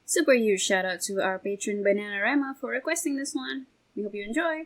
Super huge shout out to our patron Bananarama for requesting this one. We hope you enjoy.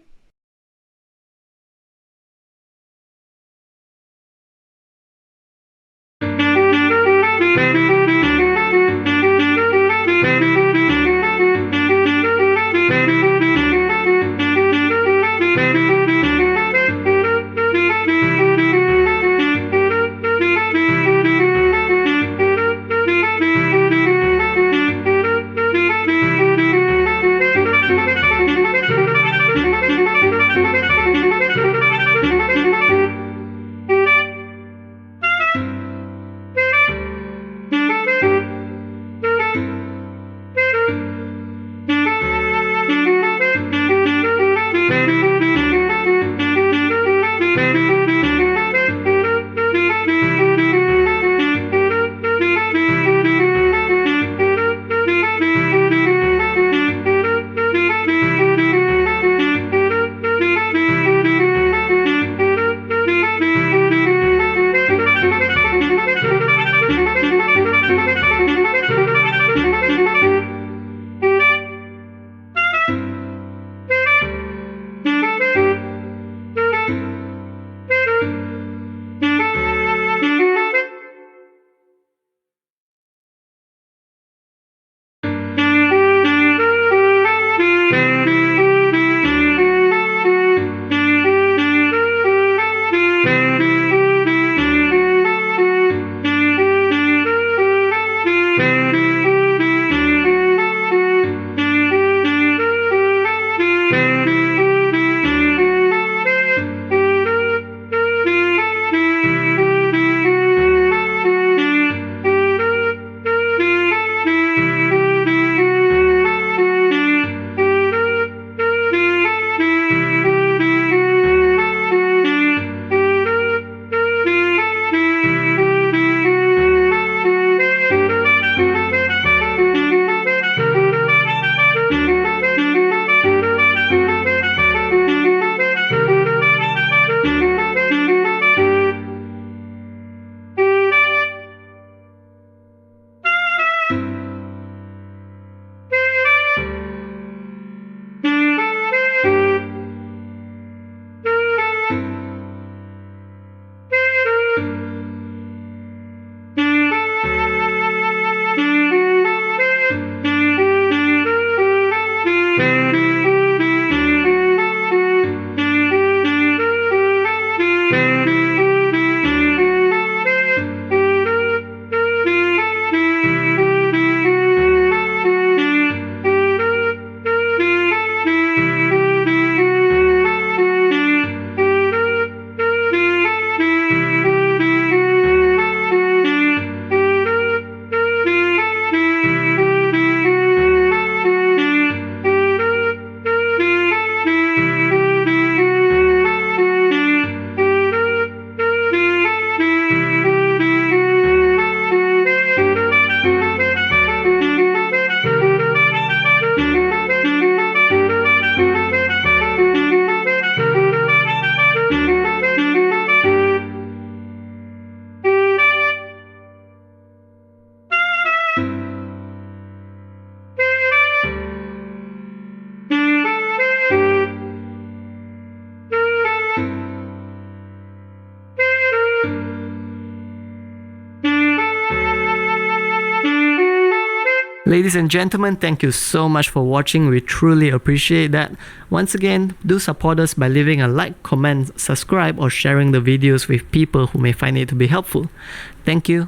Ladies and gentlemen, thank you so much for watching. We truly appreciate that. Once again, do support us by leaving a like, comment, subscribe, or sharing the videos with people who may find it to be helpful. Thank you.